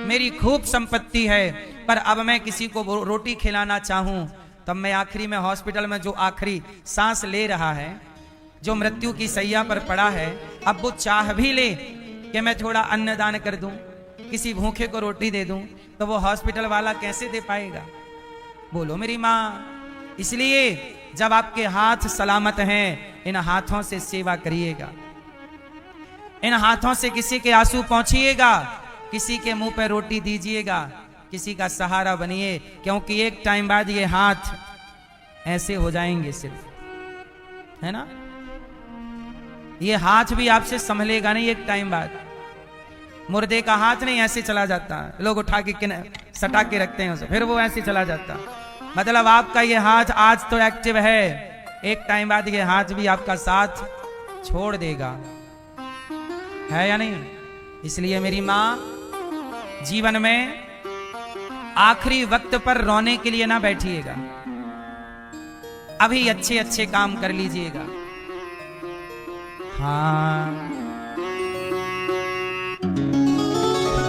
मेरी खूब संपत्ति है, पर अब मैं किसी को रोटी खिलाना चाहूं, तब मैं आखिरी में हॉस्पिटल में जो आखिरी सांस ले रहा है, जो मृत्यु की सैया पर पड़ा है, अब वो चाह भी ले कि मैं थोड़ा अन्नदान कर दूं, किसी भूखे को रोटी दे दूं, तो वो हॉस्पिटल वाला कैसे दे पाएगा? बोलो मेरी माँ। इसलिए जब आपके हाथ सलामत हैं, इन हाथों से सेवा करिएगा, इन हाथों से किसी के आंसू पहुंचिएगा, किसी के मुंह पे रोटी दीजिएगा, किसी का सहारा बनिए, क्योंकि एक टाइम बाद ये हाथ ऐसे हो जाएंगे सिर्फ, है ना? ये हाथ भी आपसे संभलेगा नहीं एक टाइम बाद। मुर्दे का हाथ नहीं ऐसे चला जाता, लोग उठा के सटा के रखते हैं उसे, फिर वो ऐसे चला जाता। मतलब आपका ये हाथ आज तो एक्टिव है, एक टाइम बाद ये हाथ भी आपका साथ छोड़ देगा, है या नहीं? इसलिए मेरी माँ, जीवन में आखिरी वक्त पर रोने के लिए ना बैठिएगा, अभी अच्छे अच्छे काम कर लीजिएगा। हाँ,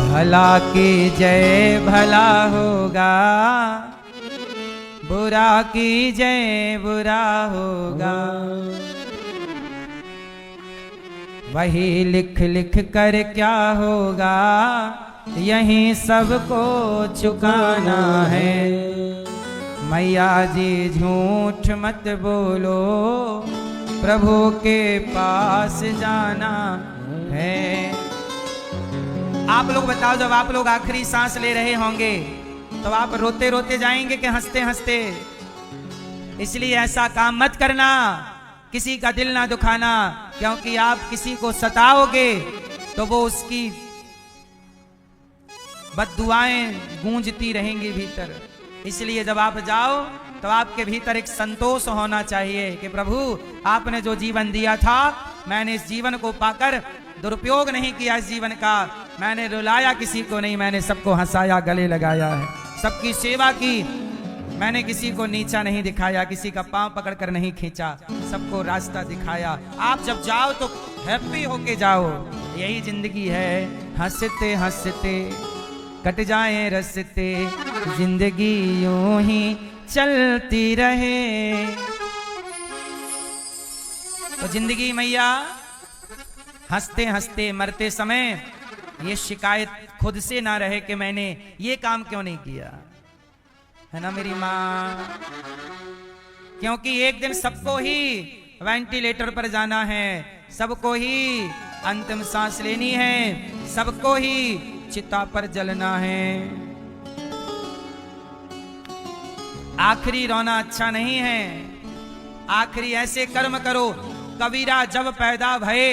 भला की जय भला होगा, बुरा की जय बुरा होगा, वही लिख लिख कर क्या होगा, यहीं सबको चुकाना है। मैया जी झूठ मत बोलो, प्रभु के पास जाना है। आप लोग बताओ, जब आप लोग आखिरी सांस ले रहे होंगे तो आप रोते रोते जाएंगे कि हंसते हंसते? इसलिए ऐसा काम मत करना, किसी का दिल ना दुखाना, क्योंकि आप किसी को सताओगे तो वो उसकी बद्दुआएं गूंजती रहेंगी भीतर। इसलिए जब आप जाओ तो आपके भीतर एक संतोष होना चाहिए कि प्रभु आपने जो जीवन दिया था, मैंने इस जीवन को पाकर दुरुपयोग नहीं किया, इस जीवन का मैंने रुलाया किसी को नहीं, मैंने सबको हंसाया, गले लगाया है, सबकी सेवा की, मैंने किसी को नीचा नहीं दिखाया, किसी का पांव पकड़कर नहीं खींचा, सबको रास्ता दिखाया। आप जब जाओ तो हैप्पी होके जाओ, यही जिंदगी है। हंसते हंसते कट जाए रस्ते, जिंदगी यूं ही चलती रहे। तो जिंदगी मैया हंसते हंसते मरते समय ये शिकायत खुद से ना रहे कि मैंने ये काम क्यों नहीं किया, है ना मेरी माँ? क्योंकि एक दिन सबको ही वेंटिलेटर पर जाना है, सबको ही अंतिम सांस लेनी है, सबको ही चिता पर जलना है। आखिरी रोना अच्छा नहीं है, आखिरी ऐसे कर्म करो। कबीरा जब पैदा भये,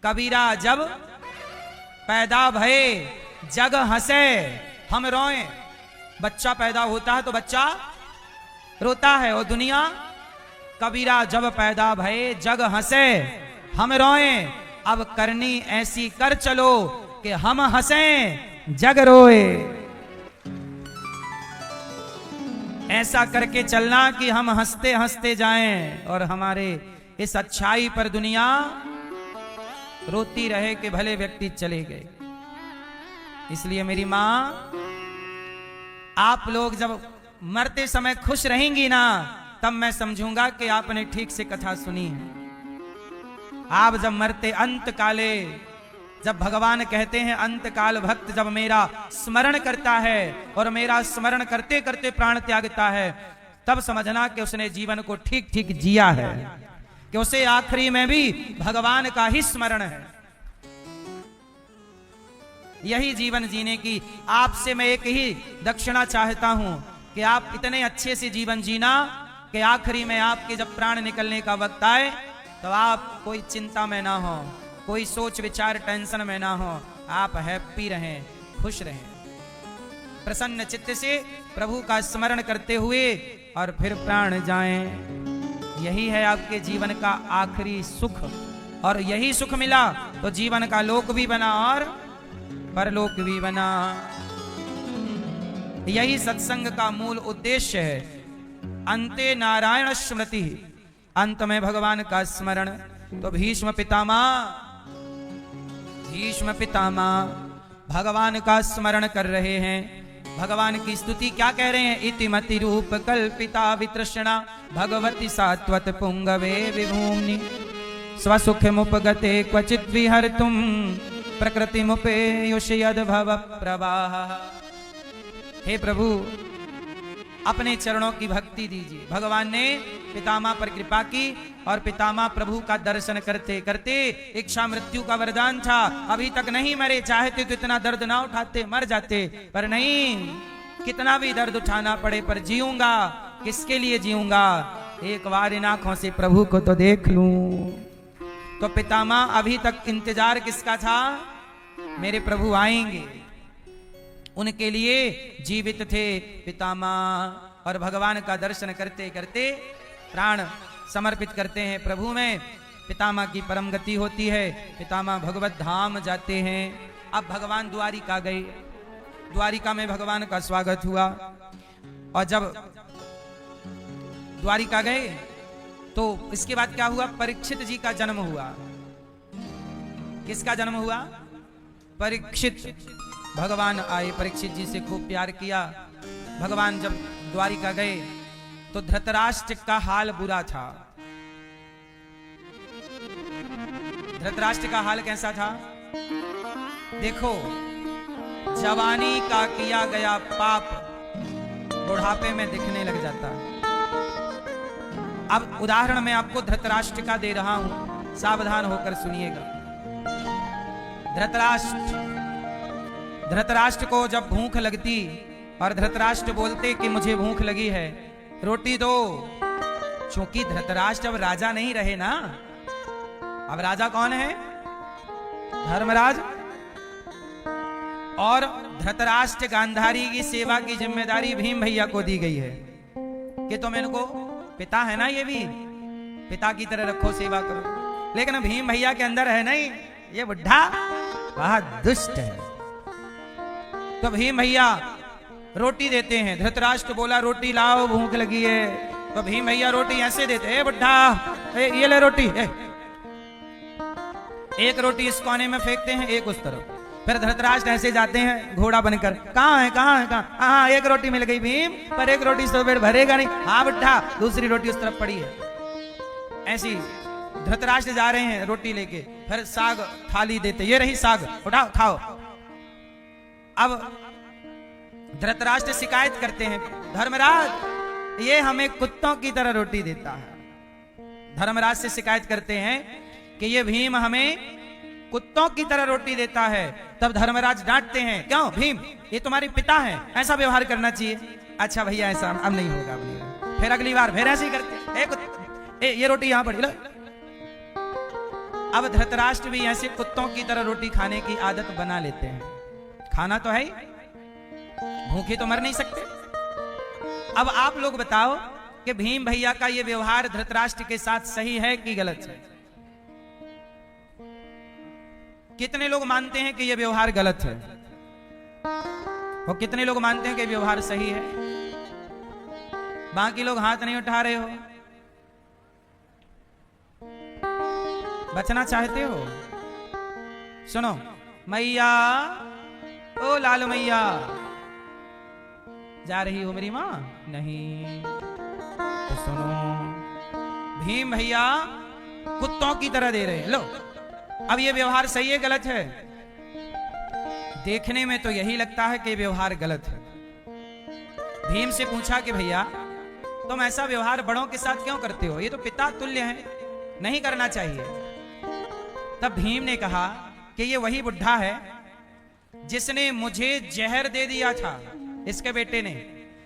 कबीरा जब पैदा भये, जग हंसे हम रोएं। बच्चा पैदा होता है तो बच्चा रोता है, और दुनिया, कबीरा जब पैदा भये जग हंसे हम रोएं। अब करनी ऐसी कर चलो कि हम हंसें जग रोए। ऐसा करके चलना कि हम हंसते हंसते जाएं और हमारे इस अच्छाई पर दुनिया रोती रहे कि भले व्यक्ति चले गए। इसलिए मेरी मां, आप लोग जब मरते समय खुश रहेंगी ना, तब मैं समझूंगा कि आपने ठीक से कथा सुनी है। आप जब मरते अंत काले, जब भगवान कहते हैं अंत काल भक्त जब मेरा स्मरण करता है और मेरा स्मरण करते करते प्राण त्यागता है, तब समझना कि उसने जीवन को ठीक ठीक जिया है, कि उसे आखिरी में भी भगवान का ही स्मरण है। यही जीवन जीने की आपसे मैं एक ही दक्षिणा चाहता हूं कि आप इतने अच्छे से जीवन जीना कि आखिरी में आपके जब प्राण निकलने का वक्त आए तो आप कोई चिंता में ना हो, कोई सोच विचार टेंशन में ना हो, आप हैप्पी रहें, खुश रहें, प्रसन्न चित्त से प्रभु का स्मरण करते हुए और फिर प्राण जाएं। यही है आपके जीवन का आखिरी सुख, और यही सुख मिला तो जीवन का लोक भी बना और परलोक भी बना। यही सत्संग का मूल उद्देश्य है। अंते नारायण स्मृति, अंत में भगवान का स्मरण। तो भीष्म पितामह भगवान का स्मरण कर रहे हैं, भगवान की स्तुति क्या कह रहे हैं? इतिमति रूप कल्पिता वितृष्णा भगवती सात्वत पुंगवे विभूम्नि स्वसुख मुपगते क्वचित विहर्तुम प्रकृति मुपेयुष यद्भव प्रवाह। हे प्रभु, अपने चरणों की भक्ति दीजिए। भगवान ने पितामह पर कृपा की और पितामह प्रभु का दर्शन करते करते इच्छा मृत्यु का वरदान था, अभी तक नहीं मरे, चाहते तो इतना दर्द ना उठाते, मर जाते, पर नहीं, कितना भी दर्द उठाना पड़े पर जीऊंगा। किसके लिए जीऊंगा? एक बार इन आंखों से प्रभु को तो देख लूं। तो पितामह अभी तक इंतजार किसका था? मेरे प्रभु आएंगे, उनके लिए जीवित थे पितामह। और भगवान का दर्शन करते करते प्राण समर्पित करते हैं प्रभु में। पितामह की परम गति होती है, पितामह भगवत धाम जाते हैं। अब भगवान द्वारिका गए, द्वारिका में भगवान का स्वागत हुआ। और जब द्वारिका गए तो इसके बाद क्या हुआ? परीक्षित जी का जन्म हुआ। किसका जन्म हुआ? परीक्षित। भगवान आए, परीक्षित जी से खूब प्यार किया। भगवान जब द्वारिका गए तो धृतराष्ट्र का हाल बुरा था। धृतराष्ट्र का हाल कैसा था? देखो, जवानी का किया गया पाप बुढ़ापे में दिखने लग जाता है। अब उदाहरण मैं आपको धृतराष्ट्र का दे रहा हूं, सावधान होकर सुनिएगा। धृतराष्ट्र को जब भूख लगती और धृतराष्ट्र बोलते कि मुझे भूख लगी है, रोटी दो। क्योंकि धृतराष्ट्र अब राजा नहीं रहे ना, अब राजा कौन है? धर्मराज। और धृतराष्ट्र गांधारी की सेवा की जिम्मेदारी भीम भैया को दी गई है कि तुम इनको, पिता है ना, ये भी पिता की तरह रखो, सेवा करो। लेकिन भीम भैया के अंदर है नहीं, ये बुढ़ा बहुत दुष्ट है। तो भीम भैया रोटी देते हैं। धृतराष्ट्र बोला रोटी लाओ, भूख लगी है। तो भीम भैया रोटी ऐसे देते हैं, बुढ़ा ये ले रोटी। एक रोटी इस कोने में फेंकते हैं, एक उस तरफ। फिर धृतराष्ट्र ऐसे जाते हैं घोड़ा बनकर, कहाँ है कहाँ है कहाँ? हाँ, एक रोटी मिल गई भीम, पर एक रोटी से पेट भरेगा नहीं। हाँ बुढ़ा, दूसरी रोटी उस तरफ पड़ी है। ऐसी धृतराष्ट्र जा रहे हैं रोटी लेके, फिर साग थाली देते, ये रही साग, उठाओ खाओ। अब धृतराष्ट्र शिकायत करते हैं, धर्मराज ये हमें कुत्तों की तरह रोटी देता है। धर्मराज से शिकायत करते हैं कि ये भीम हमें कुत्तों की तरह रोटी देता है। तब धर्मराज डांटते हैं, क्यों भीम, ये तुम्हारे पिता हैं, ऐसा व्यवहार करना चाहिए। अच्छा भैया, ऐसा अब नहीं होगा, अब नहीं होगा। फिर अगली बार फिर ऐसे ही करते, ये रोटी यहां पड़ी लो। अब धृतराष्ट्र भी ऐसे कुत्तों की तरह रोटी खाने की आदत बना लेते हैं। खाना तो है ही, भूखे तो मर नहीं सकते। अब आप लोग बताओ कि भीम भैया का ये व्यवहार धृतराष्ट्र के साथ सही है कि गलत है? कितने लोग मानते हैं कि यह व्यवहार गलत है और कितने लोग मानते हैं कि व्यवहार सही है? बाकी लोग हाथ नहीं उठा रहे हो। बचना चाहते हो? सुनो, मैया, ओ लाल मैया, जा रही हो मेरी मां? नहीं तो सुनो, भीम भैया कुत्तों की तरह दे रहे हैं, लो। अब ये व्यवहार सही है गलत है? देखने में तो यही लगता है कि व्यवहार गलत है। भीम से पूछा कि भैया तुम ऐसा व्यवहार बड़ों के साथ क्यों करते हो? ये तो पिता तुल्य है, नहीं करना चाहिए। तब भीम ने कहा कि ये वही बुढ़ा है जिसने मुझे जहर दे दिया था, इसके बेटे ने,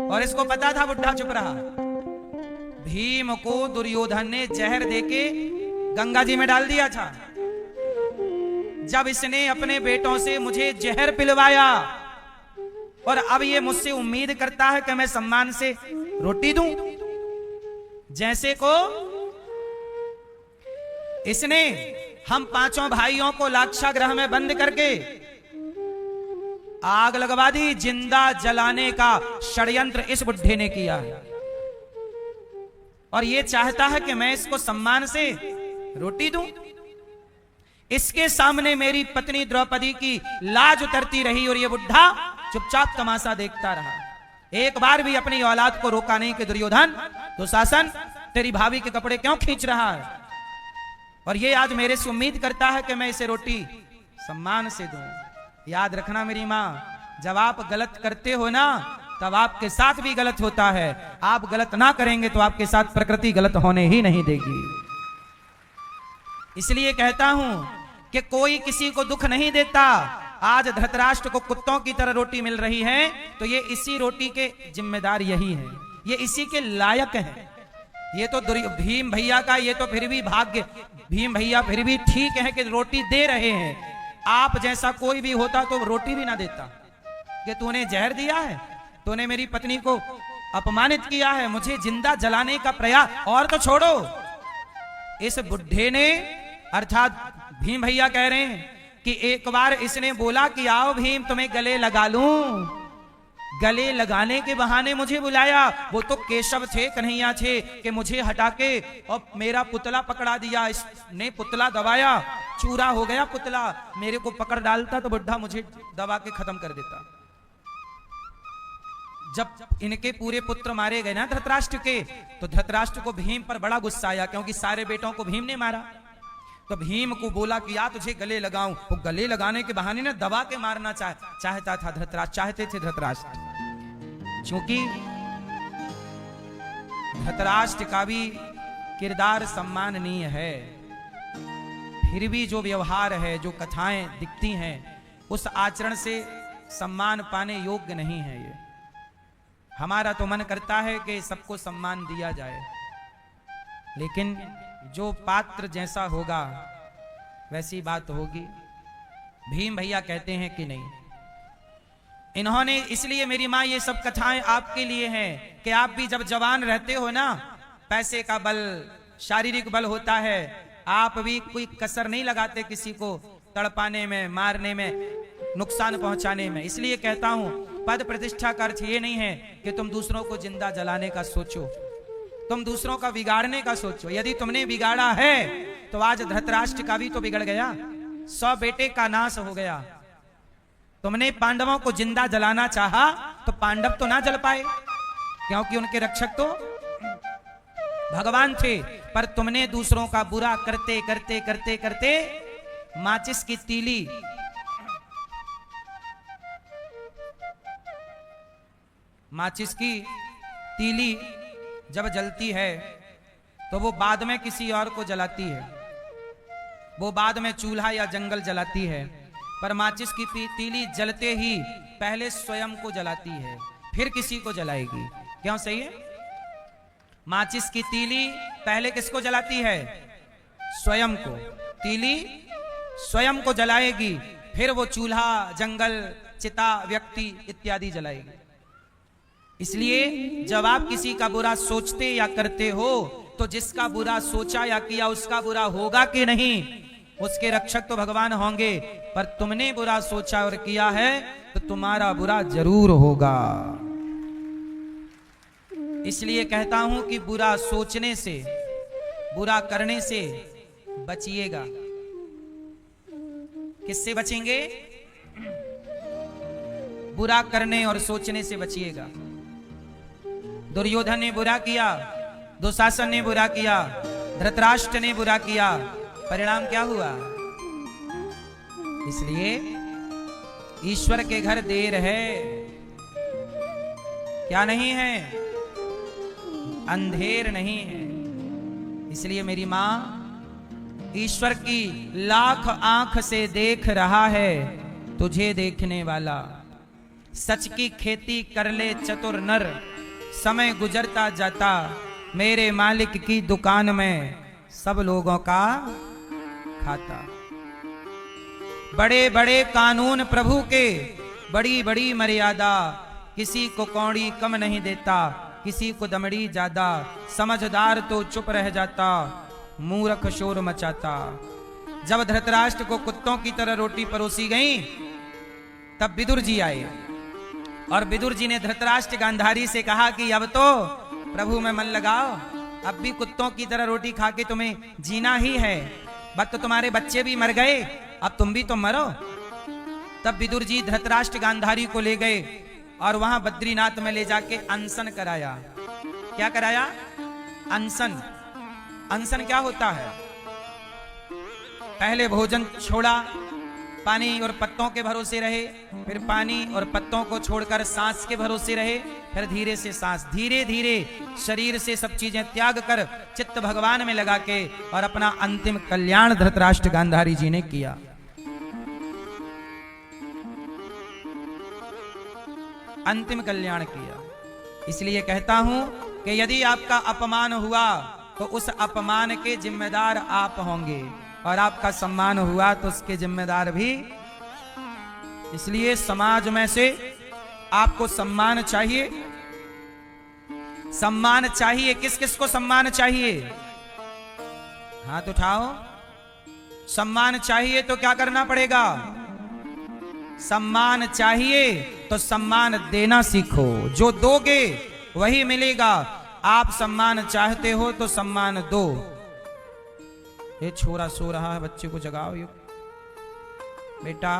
और इसको पता था, बुढ़ा चुप रहा। भीम को दुर्योधन ने जहर देके गंगा जी में डाल दिया था। जब इसने अपने बेटों से मुझे जहर पिलवाया और अब ये मुझसे उम्मीद करता है कि मैं सम्मान से रोटी दूं, जैसे को इसने हम पांचों भाइयों को लाक्षागृह में बंद करके आग लगवा दी। जिंदा जलाने का षड्यंत्र इस बुढ़े ने किया है और ये चाहता है कि मैं इसको सम्मान से रोटी दूं। इसके सामने मेरी पत्नी द्रौपदी की लाज उतरती रही और ये बुढ़ा चुपचाप तमाशा देखता रहा। एक बार भी अपनी औलाद को रोका नहीं कि दुर्योधन, दुशासन, तेरी भाभी के कपड़े क्यों खींच रहा है? और ये आज मेरे से उम्मीद करता है कि मैं इसे रोटी सम्मान से दूं। याद रखना मेरी माँ, जब आप गलत करते हो ना, तब आपके साथ भी गलत होता है। आप गलत ना करेंगे तो आपके साथ प्रकृति गलत होने ही नहीं देगी। इसलिए कहता हूं कि कोई किसी को दुख नहीं देता। आज धृतराष्ट्र को कुत्तों की तरह रोटी मिल रही है तो ये इसी रोटी के जिम्मेदार यही है, ये इसी के लायक है। ये तो भीम भैया का ये तो फिर भी भाग्य, भीम भैया फिर भी ठीक है कि रोटी दे रहे हैं। आप जैसा कोई भी होता तो रोटी भी ना देता कि तूने जहर दिया है, तूने मेरी पत्नी को अपमानित किया है, मुझे जिंदा जलाने का प्रयास। और तो छोड़ो, इस बुढ़े ने अर्थात भीम भैया कह रहे हैं कि एक बार इसने बोला कि आओ भीम तुम्हें गले लगा लूं। गले लगाने के बहाने मुझे बुलाया। वो तो केशव थे, कन्हैया थे कि मुझे हटा के और मेरा पुतला पकड़ा दिया। इसने पुतला दबाया, चूरा हो गया पुतला। मेरे को पकड़ डालता तो बुढ़ा मुझे दबा के खत्म कर देता। जब इनके पूरे पुत्र मारे गए ना धृतराष्ट्र के, तो धृतराष्ट्र को भीम पर बड़ा गुस्सा आया, क्योंकि सारे बेटों को भीम ने मारा। तो भीम को बोला कि या तुझे गले लगाऊं। वो गले लगाने के बहाने ने दबा के मारना चाहता था धृतराष्ट्र, चाहते थे धृतराष्ट्र। क्योंकि धृतराष्ट्र का भी किरदार सम्माननीय है, फिर भी जो व्यवहार है, जो कथाएं दिखती हैं, उस आचरण से सम्मान पाने योग्य नहीं है। ये हमारा तो मन करता है कि सबको सम्मान दिया जाए, लेकिन जो पात्र जैसा होगा वैसी बात होगी। भीम भैया कहते हैं कि नहीं, इन्होंने इसलिए मेरी माँ ये सब कथाएं आपके लिए हैं कि आप भी जब जवान रहते हो ना, पैसे का बल, शारीरिक बल होता है, आप भी कोई कसर नहीं लगाते किसी को तड़पाने में, मारने में, नुकसान पहुंचाने में। इसलिए कहता हूं पद प्रतिष्ठा का अर्थ ये नहीं है कि तुम दूसरों को जिंदा जलाने का सोचो, तुम दूसरों का बिगाड़ने का सोचो। यदि तुमने बिगाड़ा है तो आज धृतराष्ट्र का भी तो बिगड़ गया, 100 बेटे का नाश हो गया। तुमने पांडवों को जिंदा जलाना चाहा तो पांडव तो ना जल पाए, क्योंकि उनके रक्षक तो भगवान थे। पर तुमने दूसरों का बुरा करते करते करते करते माचिस की तीली, माचिस की तीली जब जलती है तो वो बाद में किसी और को जलाती है, वो बाद में चूल्हा या जंगल जलाती है। पर माचिस की तीली जलते ही पहले स्वयं को जलाती है, फिर किसी को जलाएगी। क्यों? सही है। माचिस की तीली पहले किसको जलाती है? स्वयं को। तीली स्वयं को जलाएगी, फिर वो चूल्हा, जंगल, चिता, व्यक्ति इत्यादि जलाएगी। इसलिए जब आप किसी का बुरा सोचते या करते हो तो जिसका बुरा सोचा या किया उसका बुरा होगा कि नहीं, उसके रक्षक तो भगवान होंगे। पर तुमने बुरा सोचा और किया है तो तुम्हारा बुरा जरूर होगा। इसलिए कहता हूं कि बुरा सोचने से, बुरा करने से बचिएगा। किससे बचेंगे? बुरा करने और सोचने से बचिएगा। दुर्योधन ने बुरा किया, दुशासन ने बुरा किया, धृतराष्ट्र ने बुरा किया, परिणाम क्या हुआ? इसलिए ईश्वर के घर देर है, क्या नहीं है? अंधेर नहीं है। इसलिए मेरी मां, ईश्वर की लाख आंख से देख रहा है तुझे देखने वाला। सच की खेती कर ले चतुर नर, समय गुजरता जाता मेरे मालिक की दुकान में सब लोगों का खाता। बड़े बड़े कानून प्रभु के, बड़ी बड़ी मर्यादा, किसी को कौड़ी कम नहीं देता, किसी को दमड़ी ज्यादा। समझदार तो चुप रह जाता, मूर्ख शोर मचाता। जब धृतराष्ट्र को कुत्तों की तरह रोटी परोसी गई तब विदुर जी आए और विदुर जी ने धृतराष्ट्र गांधारी से कहा कि अब तो प्रभु में मन लगाओ, अब भी कुत्तों की तरह रोटी खा के तुम्हें जीना ही है। बट तो तुम्हारे बच्चे भी मर गए, अब तुम भी तो मरो। तब विदुर जी धृतराष्ट्र गांधारी को ले गए और वहां बद्रीनाथ में ले जाके अनशन कराया। क्या कराया? अनशन। अनशन क्या होता है? पहले भोजन छोड़ा, पानी और पत्तों के भरोसे रहे, फिर पानी और पत्तों को छोड़कर सांस के भरोसे रहे, फिर धीरे से सांस, धीरे धीरे शरीर से सब चीजें त्याग कर चित्त भगवान में लगा के और अपना अंतिम कल्याण धृतराष्ट्र गांधारी जी ने किया। अंतिम कल्याण किया। इसलिए कहता हूं कि यदि आपका अपमान हुआ तो उस अपमान के जिम्मेदार आप होंगे, और आपका सम्मान हुआ तो उसके जिम्मेदार भी। इसलिए समाज में से आपको सम्मान चाहिए। सम्मान चाहिए। किस किस को सम्मान चाहिए? हाथ उठाओ। सम्मान चाहिए तो क्या करना पड़ेगा? सम्मान चाहिए तो सम्मान देना सीखो। जो दोगे वही मिलेगा। आप सम्मान चाहते हो तो सम्मान दो। ये छोरा सो रहा है, बच्चे को जगाओ। ये बेटा,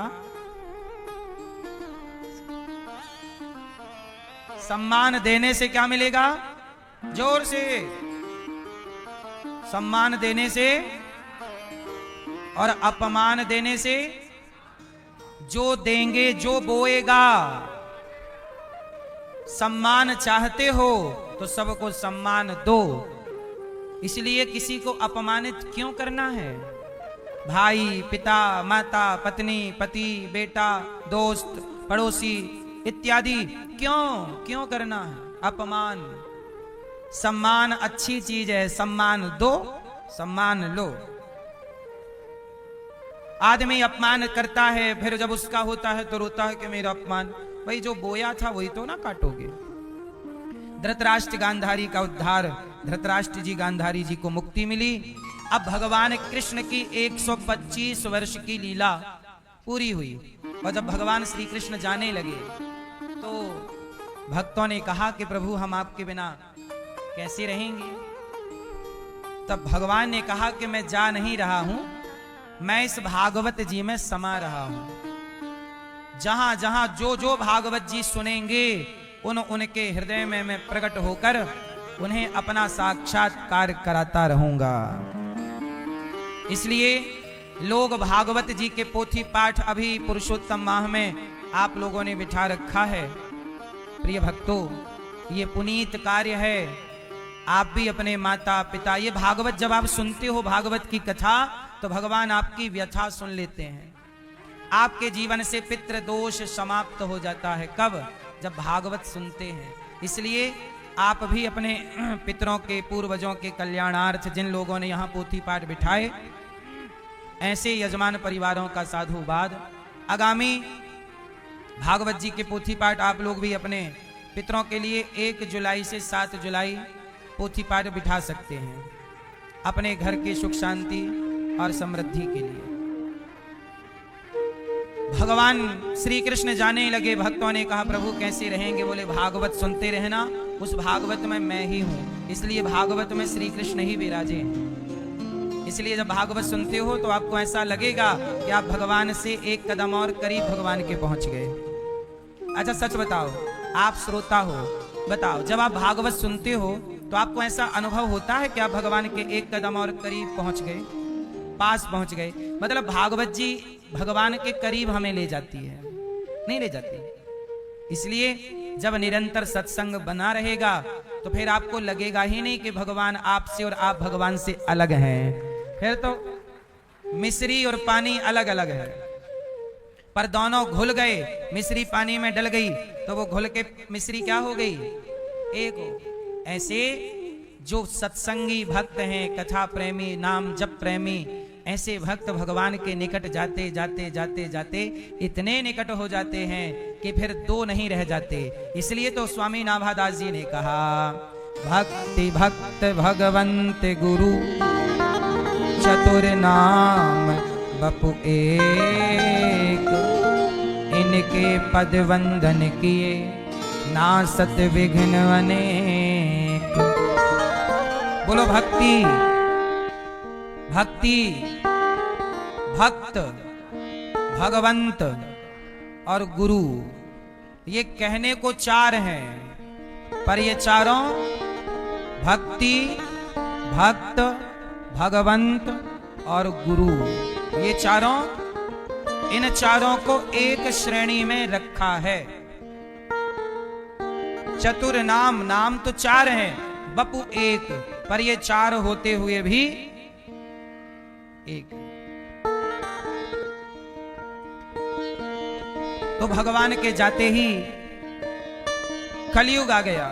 सम्मान देने से क्या मिलेगा? जोर से। सम्मान देने से और अपमान देने से, जो देंगे जो बोएगा। सम्मान चाहते हो तो सबको सम्मान दो। इसलिए किसी को अपमानित क्यों करना है? भाई, पिता, माता, पत्नी, पति, बेटा, दोस्त, पड़ोसी इत्यादि क्यों करना है अपमान? सम्मान अच्छी चीज है। सम्मान दो, सम्मान लो। आदमी अपमान करता है, फिर जब उसका होता है तो रोता है कि मेरा अपमान। भाई, जो बोया था वही तो ना काटोगे। धृतराष्ट्र गांधारी का उद्धार, धृतराष्ट्र जी गांधारी जी को मुक्ति मिली। अब भगवान कृष्ण की 125 वर्ष की लीला पूरी हुई, और जब भगवान श्री कृष्ण जाने लगे तो भक्तों ने कहा कि प्रभु, हम आपके बिना कैसे रहेंगे? तब भगवान ने कहा कि मैं जा नहीं रहा हूं, मैं इस भागवत जी में समा रहा हूं। जहां जहां जो जो भागवत जी सुनेंगे उनके हृदय में मैं प्रकट होकर उन्हें अपना साक्षात्कार कराता रहूंगा। इसलिए लोग भागवत जी के पोथी पाठ अभी पुरुषोत्तम माह में आप लोगों ने बिठा रखा है। प्रिय भक्तों, ये पुनीत कार्य है। आप भी अपने माता पिता, ये भागवत जब आप सुनते हो, भागवत की कथा, तो भगवान आपकी व्यथा सुन लेते हैं। आपके जीवन से पितृ दोष समाप्त हो जाता है। कब? जब भागवत सुनते हैं। इसलिए आप भी अपने पितरों के, पूर्वजों के कल्याणार्थ, जिन लोगों ने यहाँ पोथी पाठ बिठाए, ऐसे यजमान परिवारों का साधुवाद। आगामी भागवत जी के पोथी पाठ आप लोग भी अपने पितरों के लिए 1 जुलाई से 7 जुलाई पोथी पाठ बिठा सकते हैं, अपने घर की सुख शांति और समृद्धि के लिए। भगवान श्री कृष्ण जाने लगे। भक्तों ने कहा, प्रभु कैसे रहेंगे? बोले, भागवत सुनते रहना। उस भागवत में मैं ही हूं, इसलिए भागवत में श्री कृष्ण ही विराजे हैं। इसलिए जब भागवत सुनते हो तो आपको ऐसा लगेगा कि आप भगवान से एक कदम और करीब भगवान के पहुंच गए। अच्छा, सच बताओ, आप श्रोता हो, बताओ, जब आप भागवत सुनते हो तो आपको ऐसा अनुभव होता है कि आप भगवान के एक कदम और करीब पहुंच गए, पास पहुंच गए? मतलब भागवत जी भगवान के करीब हमें ले जाती है? नहीं ले जाती। इसलिए जब निरंतर सत्संग बना रहेगा तो फिर आपको लगेगा ही नहीं कि भगवान आपसे और आप भगवान से अलग हैं। फिर तो मिश्री और पानी अलग अलग है, पर दोनों घुल गए। मिश्री पानी में डल गई तो वो घुल के मिश्री क्या हो गई? एक हो। ऐसे जो सत्संगी भक्त हैं, कथा प्रेमी, नाम जप प्रेमी, ऐसे भक्त भगवान के निकट जाते जाते जाते जाते इतने निकट हो जाते हैं कि फिर दो नहीं रह जाते। इसलिए तो स्वामी नाभादास जी ने कहा, भक्ति भक्त भगवंत गुरु चतुर नाम बपु एक, इनके पद वंदन किए नासत विघ्न अनेक। बोलो भक्ति, भक्ति भक्त, भगवंत और गुरु, ये कहने को चार हैं, पर ये चारों भक्ति, भक्त, भगवंत और गुरु, ये चारों, इन चारों को एक श्रेणी में रखा है। चतुर नाम, नाम तो चार हैं, बपु एक, पर ये चार होते हुए भी एक। तो भगवान के जाते ही कलयुग आ गया,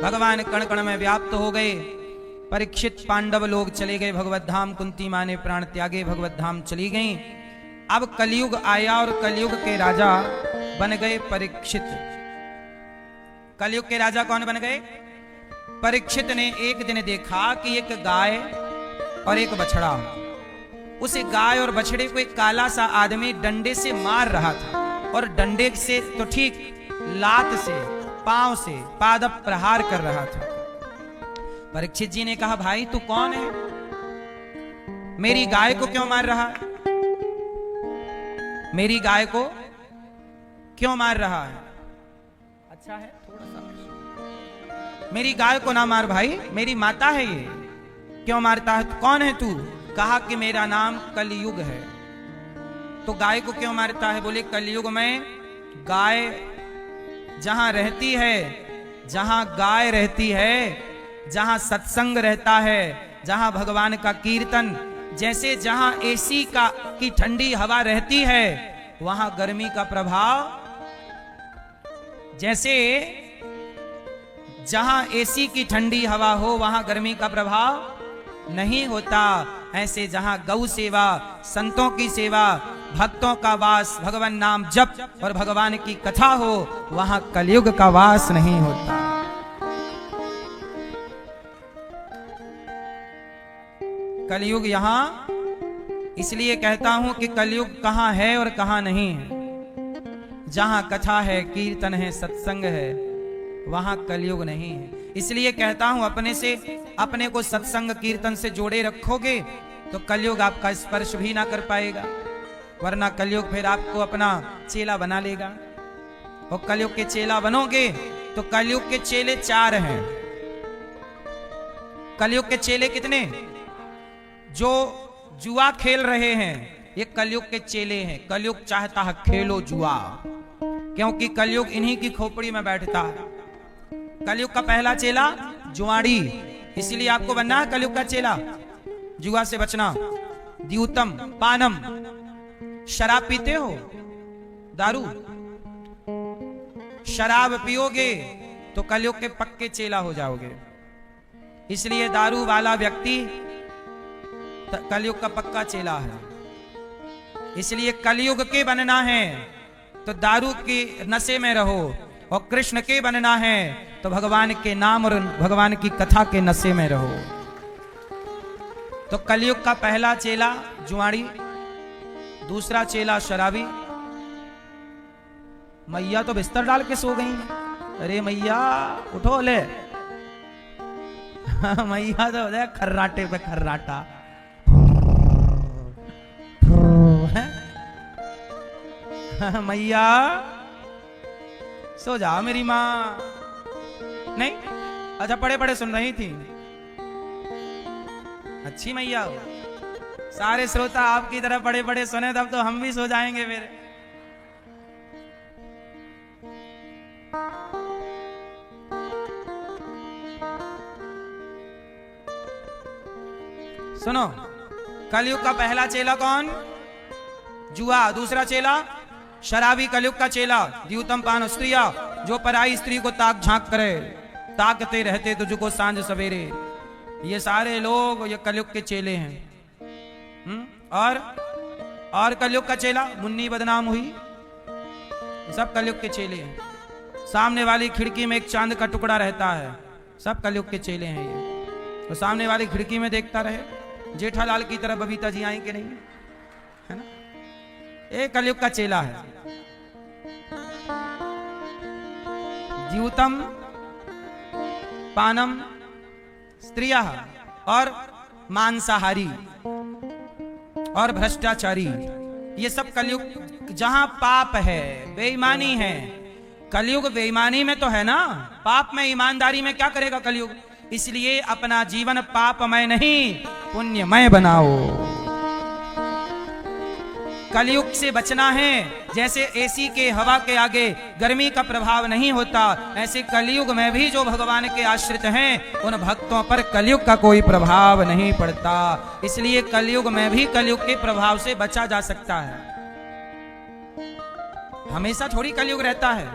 भगवान कण कण में व्याप्त हो गए। परीक्षित, पांडव लोग चले गए भगवत धाम, कुंती मां ने प्राण त्यागे, भगवत धाम चली गईं। अब कलयुग आया और कलयुग के राजा बन गए परीक्षित। कलयुग के राजा कौन बन गए? परीक्षित ने एक दिन देखा कि एक गाय और एक बछड़ा, उस गाय और बछड़े को एक काला सा आदमी डंडे से मार रहा था, और डंडे से तो ठीक, लात से, पांव से पाद प्रहार कर रहा था। परीक्षित जी ने कहा, भाई तू कौन है? मेरी गाय को क्यों मार रहा है? मेरी गाय को क्यों मार रहा है? अच्छा है थोड़ा सा, मेरी गाय को ना मार भाई, मेरी माता है ये, क्यों मारता है? कौन है तू? कहा कि मेरा नाम कलयुग है। तो गाय को क्यों मारता है? बोले कलयुग में गाय जहां रहती है, जहां गाय रहती है, जहां सत्संग रहता है, जहां भगवान का कीर्तन, जैसे जहां एसी की ठंडी हवा रहती है, वहां गर्मी का प्रभाव, जैसे जहां एसी की ठंडी हवा हो वहां गर्मी का प्रभाव नहीं होता, ऐसे जहां गौ सेवा, संतों की सेवा, भक्तों का वास, भगवान नाम जप और भगवान की कथा हो, वहां कलयुग का वास नहीं होता। कलयुग यहां, इसलिए कहता हूं कि कलयुग कहां है और कहां नहीं है। जहां कथा है, कीर्तन है, सत्संग है, वहां कलयुग नहीं है। इसलिए कहता हूं, अपने को सत्संग कीर्तन से जोड़े रखोगे तो कलयुग आपका स्पर्श भी ना कर पाएगा, वरना कलयुग फिर आपको अपना चेला बना लेगा। और कलयुग के चेला बनोगे तो कलयुग के चेले चार हैं। कलयुग के चेले कितने? जो जुआ खेल रहे हैं, ये कलयुग के चेले हैं। कलयुग चाहता है खेलो जुआ, क्योंकि कलयुग इन्हीं की खोपड़ी में बैठता है। कलयुग का पहला चेला जुआड़ी, इसलिए आपको बनना है कलयुग का चेला। जुआ से बचना। द्यूतम पानम, शराब पीते हो? दारू, शराब पियोगे तो कलयुग के पक्के चेला हो जाओगे। इसलिए दारू वाला व्यक्ति कलयुग का पक्का चेला है। इसलिए कलयुग के बनना है तो दारू के नशे में रहो, और कृष्ण के बनना है तो भगवान के नाम और भगवान की कथा के नशे में रहो। तो कलयुग का पहला चेला जुआड़ी, दूसरा चेला शराबी। मैया तो बिस्तर डाल के सो गई। अरे मैया उठो ले। मैया तो हो जाए खर्राटे पे खर्राटा। मैया सो जा मेरी माँ। नहीं, अच्छा पड़े पड़े सुन रही थी। अच्छी मैया हो। सारे श्रोता आपकी तरह पड़े पड़े सुने तब तो हम भी सो जाएंगे फिर। सुनो, कलयुग का पहला चेला कौन? जुआ। दूसरा चेला शराबी। कलयुग का चेला द्यूतम पान स्त्रिया, जो पराई स्त्री को ताक झांक करे, ताकते रहते तुझको सांझ सवेरे। ये सारे लोग ये कलयुग के चेले हैं। और कलयुग का चेला मुन्नी बदनाम हुई, सब कलयुग के चेले हैं। सामने वाली खिड़की में एक चांद का टुकड़ा रहता है, सब कलयुग के चेले हैं ये। तो सामने वाली खिड़की में देखता रहे जेठालाल की तरह बबीता जी आई कि नहीं, है ना? ये कलयुग का चेला है। द्यूतम पानम स्त्रिया और मांसाहारी। और भ्रष्टाचारी, ये सब कलयुग जहां पाप है, बेईमानी है। कलयुग बेईमानी में तो है ना, पाप में, ईमानदारी में क्या करेगा कलयुग। इसलिए अपना जीवन पापमय नहीं पुण्यमय बनाओ। कलयुग से बचना है। जैसे एसी के हवा के आगे गर्मी का प्रभाव नहीं होता, ऐसे कलयुग में भी जो भगवान के आश्रित हैं उन भक्तों पर कलयुग का कोई प्रभाव नहीं पड़ता। इसलिए कलयुग में भी कलयुग के प्रभाव से बचा जा सकता है। हमेशा थोड़ी कलयुग रहता है।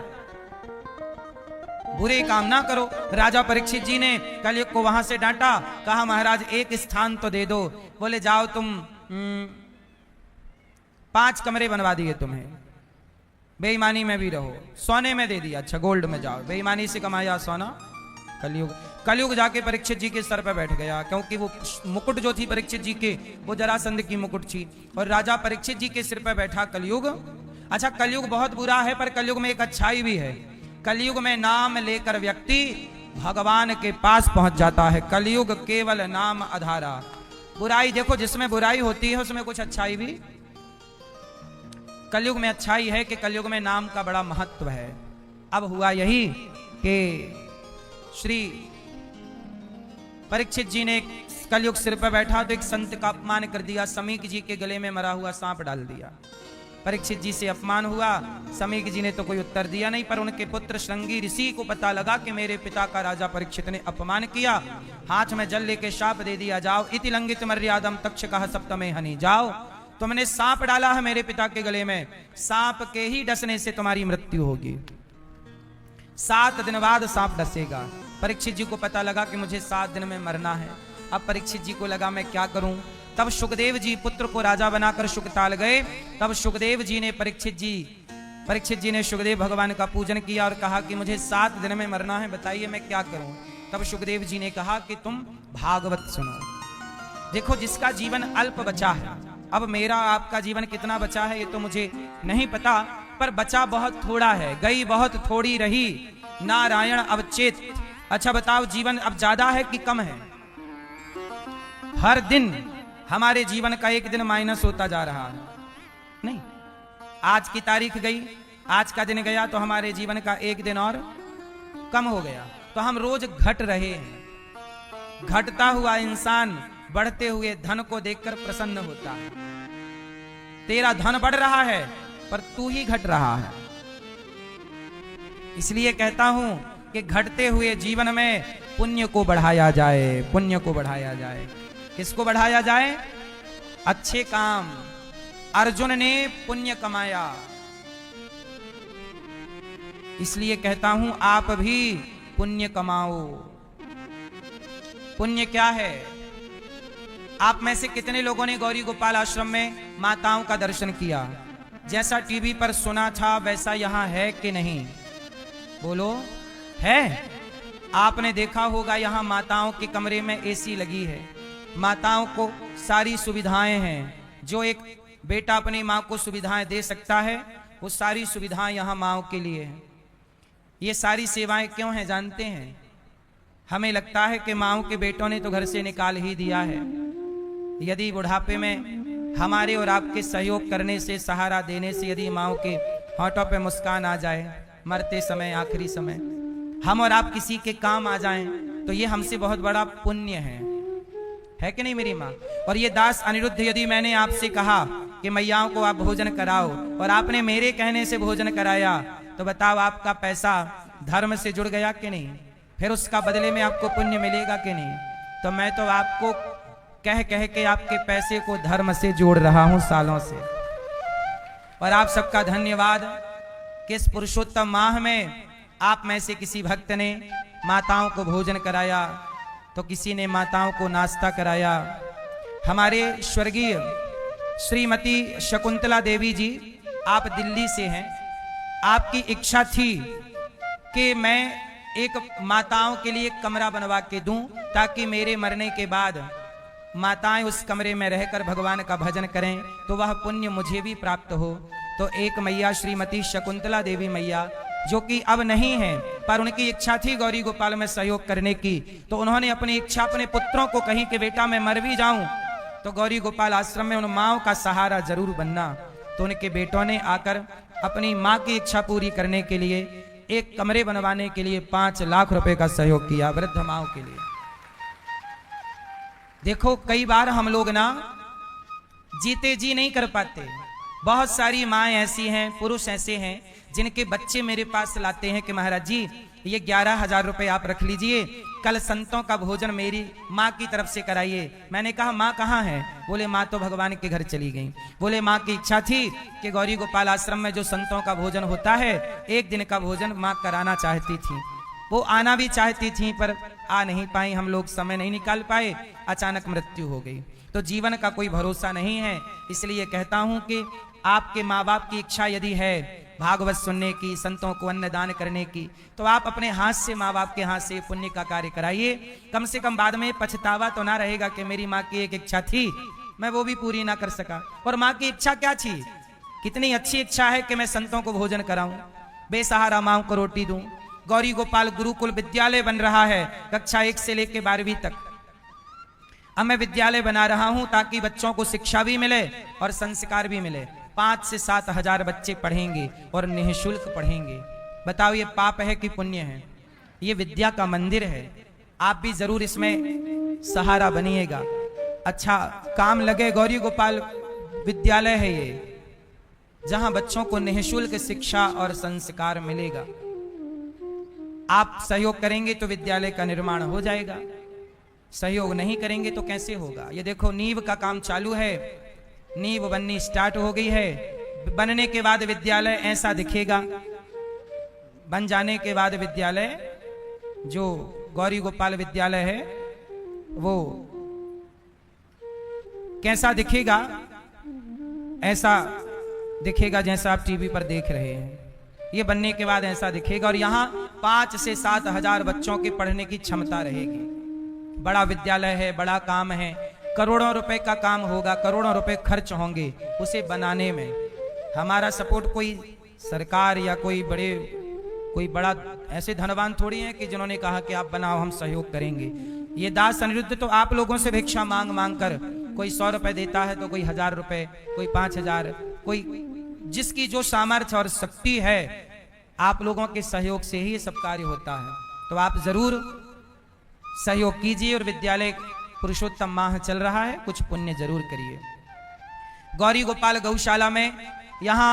बुरे काम ना करो। राजा परीक्षित जी ने कलयुग को वहां से डांटा, कहा महाराज एक स्थान तो दे दो। बोले जाओ तुम 5 कमरे बनवा दिए तुम्हें, बेईमानी में भी रहो, सोने में दे दिया, अच्छा गोल्ड में जाओ, बेईमानी से कमाया सोना। कलयुग जाके परीक्षित जी के सर पे बैठ गया, क्योंकि वो मुकुट जो थी परीक्षित जी के, वो जरासंध की मुकुट थी, और राजा परीक्षित जी के सिर पे बैठा कलयुग। अच्छा, कलयुग बहुत बुरा है, पर कलयुग में एक अच्छाई भी है। कलयुग में नाम लेकर व्यक्ति भगवान के पास पहुंच जाता है। कलयुग केवल नाम आधारा। बुराई देखो, जिसमें बुराई होती है उसमें कुछ अच्छाई भी। कलयुग में अच्छाई है कि कलयुग में नाम का बड़ा महत्व है। अब हुआ यही कि श्री परीक्षित जी ने कलयुग सिर पर बैठा तो एक संत का अपमान कर दिया, समीक जी के गले में मरा हुआ सांप डाल दिया। परीक्षित जी से अपमान हुआ, समीक जी ने तो कोई उत्तर दिया नहीं, पर उनके पुत्र श्रृंगी ऋषि को पता लगा कि मेरे पिता का राजा परीक्षित ने अपमान किया। हाथ में जल लेके शाप दे दिया, जाओ इति लंघित मर्यादम तक्षकः सप्तमे हनि, जाओ तुमने सांप डाला है मेरे पिता के गले में, सांप के ही डसने से तुम्हारी मृत्यु होगी। 7 दिन बाद सांप डसेगा। परीक्षित जी को पता लगा कि मुझे 7 दिन में मरना है। अब परीक्षित जी को लगा मैं क्या करूं। तब सुखदेव जी पुत्र को राजा बनाकर शुकताल गए। तब सुखदेव जी ने परीक्षित जी ने सुखदेव भगवान का पूजन किया और कहा कि मुझे 7 दिन में मरना है, बताइए मैं क्या करूं। तब सुखदेव जी ने कहा कि तुम भागवत सुनो। देखो, जिसका जीवन अल्प बचा है, अब मेरा आपका जीवन कितना बचा है ये तो मुझे नहीं पता, पर बचा बहुत थोड़ा है, गई बहुत थोड़ी रही, नारायण अवचेत। अच्छा बताओ, जीवन अब ज्यादा है कि कम है। हर दिन हमारे जीवन का एक दिन माइनस होता जा रहा है। नहीं, आज की तारीख गई, आज का दिन गया तो हमारे जीवन का एक दिन और कम हो गया। तो हम रोज घट रहे हैं। घटता हुआ इंसान बढ़ते हुए धन को देखकर प्रसन्न होता है। तेरा धन बढ़ रहा है पर तू ही घट रहा है। इसलिए कहता हूं कि घटते हुए जीवन में पुण्य को बढ़ाया जाए, पुण्य को बढ़ाया जाए। किसको बढ़ाया जाए? अच्छे काम। अर्जुन ने पुण्य कमाया, इसलिए कहता हूं आप भी पुण्य कमाओ। पुण्य क्या है? आप में से कितने लोगों ने गौरी गोपाल आश्रम में माताओं का दर्शन किया? जैसा टीवी पर सुना था वैसा यहां है कि नहीं? बोलो, है? आपने देखा होगा यहां माताओं के कमरे में एसी लगी है, माताओं को सारी सुविधाएं हैं। जो एक बेटा अपनी माँ को सुविधाएं दे सकता है, वो सारी सुविधाएं यहाँ माँओं के लिए हैं। ये सारी सेवाएं क्यों हैं जानते हैं? हमें लगता है कि माँओं के बेटों ने तो घर से निकाल ही दिया है। यदि बुढ़ापे में हमारे और आपके सहयोग करने से, सहारा देने से यदि माँओं के होठों पे मुस्कान आ जाए, मरते समय, आखिरी समय हम और आप किसी के काम आ जाएं, तो ये हमसे बहुत बड़ा पुण्य है कि नहीं मेरी माँ? और ये दास अनिरुद्ध, यदि मैंने आपसे कहा कि मैयाओं को आप भोजन कराओ और आपने मेरे कहने से भोजन कराया, तो बताओ आपका पैसा धर्म से जुड़ गया कि नहीं? फिर उसका बदले में आपको पुण्य मिलेगा कि नहीं? तो मैं तो आपको कह कह के आपके पैसे को धर्म से जोड़ रहा हूं सालों से। और आप सबका धन्यवाद कि इस पुरुषोत्तम माह में आप में से किसी भक्त ने माताओं को भोजन कराया, तो किसी ने माताओं को नाश्ता कराया। हमारे स्वर्गीय श्रीमती शकुंतला देवी जी, आप दिल्ली से हैं। आपकी इच्छा थी कि मैं एक माताओं के लिए कमरा बनवा के दूं, ताकि मेरे मरने के बाद माताएं उस कमरे में रहकर भगवान का भजन करें, तो वह पुण्य मुझे भी प्राप्त हो। तो एक मैया श्रीमती शकुंतला देवी मैया, जो कि अब नहीं है, पर उनकी इच्छा थी गौरी गोपाल में सहयोग करने की, तो उन्होंने अपनी इच्छा अपने पुत्रों को कही कि बेटा मैं मर भी जाऊं तो गौरी गोपाल आश्रम में उन माँओं का सहारा जरूर बनना। तो उनके बेटों ने आकर अपनी माँ की इच्छा पूरी करने के लिए एक कमरे बनवाने के लिए 5 लाख रुपए का सहयोग किया वृद्ध माँओं के लिए। देखो कई बार हम लोग ना जीते जी नहीं कर पाते। बहुत सारी माएँ ऐसी हैं, पुरुष ऐसे हैं जिनके बच्चे मेरे पास लाते हैं कि महाराज जी ये 11,000 रुपए आप रख लीजिए, कल संतों का भोजन मेरी माँ की तरफ से कराइए। मैंने कहा माँ कहाँ है? बोले माँ तो भगवान के घर चली गई। बोले माँ की इच्छा थी कि गौरी गोपाल आश्रम में जो संतों का भोजन होता है एक दिन का भोजन माँ कराना चाहती थी। वो आना भी चाहती थी पर आ नहीं पाई, हम लोग समय नहीं निकाल पाए, अचानक मृत्यु हो गई। तो जीवन का कोई भरोसा नहीं है। इसलिए कहता हूं कि आपके माँ बाप की इच्छा यदि है भागवत सुनने की, संतों को अन्नदान करने की, तो आप अपने हाथ से माँ बाप के हाथ से पुण्य का कार्य कराइए। कम से कम बाद में पछतावा तो ना रहेगा कि मेरी माँ की एक इच्छा थी मैं वो भी पूरी ना कर सका। और माँ की इच्छा क्या थी? कितनी अच्छी इच्छा है कि मैं संतों को भोजन कराऊं, बेसहारा माँ को रोटी दूं। गौरी गोपाल गुरुकुल विद्यालय बन रहा है कक्षा 1 से लेकर 12वीं तक। अब मैं विद्यालय बना रहा हूं ताकि बच्चों को शिक्षा भी मिले और संस्कार भी मिले। 5 से 7 हजार बच्चे पढ़ेंगे और निःशुल्क पढ़ेंगे। बताओ ये पाप है कि पुण्य है? ये विद्या का मंदिर है। आप भी जरूर इसमें सहारा बनिएगा, अच्छा काम लगे। गौरी गोपाल विद्यालय है ये, जहां बच्चों को निःशुल्क शिक्षा और संस्कार मिलेगा। आप सहयोग करेंगे तो विद्यालय का निर्माण हो जाएगा, सहयोग नहीं करेंगे तो कैसे होगा? ये देखो नींव का काम चालू है, नींव बननी स्टार्ट हो गई है। बनने के बाद विद्यालय ऐसा दिखेगा। बन जाने के बाद विद्यालय जो गौरी गोपाल विद्यालय है वो कैसा दिखेगा? ऐसा दिखेगा जैसा आप टीवी पर देख रहे हैं। ये बनने के बाद ऐसा दिखेगा और यहाँ 5 से 7 हजार बच्चों के पढ़ने की क्षमता रहेगी। बड़ा विद्यालय है, बड़ा काम है, करोड़ों रुपए का काम होगा, करोड़ों रुपए खर्च होंगे उसे बनाने में। हमारा सपोर्ट कोई सरकार या कोई बड़ा ऐसे धनवान थोड़ी है कि जिन्होंने कहा कि आप बनाओ हम सहयोग करेंगे। ये दास अनिरुद्ध तो आप लोगों से भिक्षा मांग मांग कर, कोई 100 रुपए देता है तो कोई 1000 रुपए, कोई 5000, कोई जिसकी जो सामर्थ्य और शक्ति है, आप लोगों के सहयोग से ही ये सब कार्य होता है। तो आप जरूर सहयोग कीजिए और विद्यालय पुरुषोत्तम माह चल रहा है, कुछ पुण्य जरूर करिए। गौरी गोपाल गौशाला में यहाँ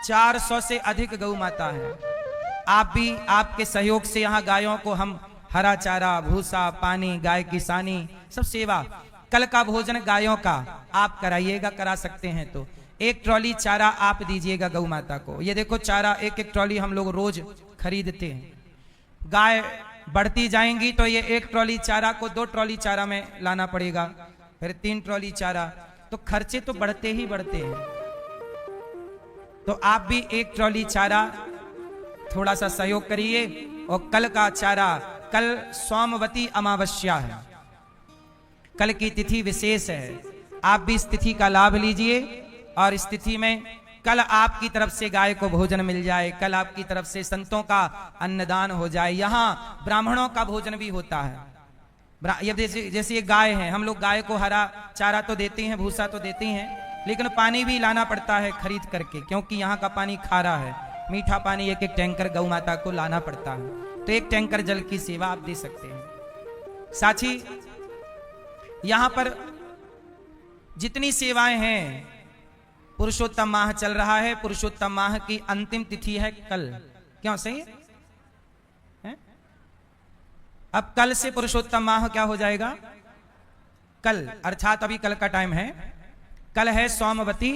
400 से अधिक गौ माता है। आप भी आपके सहयोग से यहाँ गायों को हम हरा चारा, भूसा, पानी, गाय की सानी, सब सेवा, कल का भोजन गायों का आप कराइएगा, करा सकते हैं तो 1 ट्रॉली चारा आप दीजिएगा गौ माता को। ये देखो चारा 1-1 ट्रॉली हम लोग रोज खरीदते हैं। गाय बढ़ती जाएंगी तो ये 1 ट्रॉली चारा को 2 ट्रॉली चारा में लाना पड़ेगा, फिर 3 ट्रॉली चारा, तो खर्चे तो बढ़ते ही बढ़ते हैं। तो आप भी 1 ट्रॉली चारा थोड़ा सा सहयोग करिए। और कल का चारा, कल सोमवती अमावस्या है, कल की तिथि विशेष है, आप भी इस तिथि का लाभ लीजिए और इस तिथि में कल आपकी तरफ से गाय को भोजन मिल जाए, कल आपकी तरफ से संतों का अन्नदान हो जाए। यहाँ ब्राह्मणों का भोजन भी होता है। ये जैसे ये गाय है, हम लोग गाय को हरा चारा तो देते हैं, भूसा तो देते हैं, लेकिन पानी भी लाना पड़ता है खरीद करके, क्योंकि यहाँ का पानी खारा है। मीठा पानी 1-1 टैंकर गौ माता को लाना पड़ता है, तो 1 टैंकर जल की सेवा आप दे सकते हैं। साथ ही यहाँ पर जितनी सेवाएं हैं, पुरुषोत्तम माह चल रहा है, पुरुषोत्तम माह की अंतिम तिथि है कल। क्यों सही है? अब कल से पुरुषोत्तम माह क्या हो जाएगा? कल, अर्थात अभी कल का टाइम है, कल है सोमवती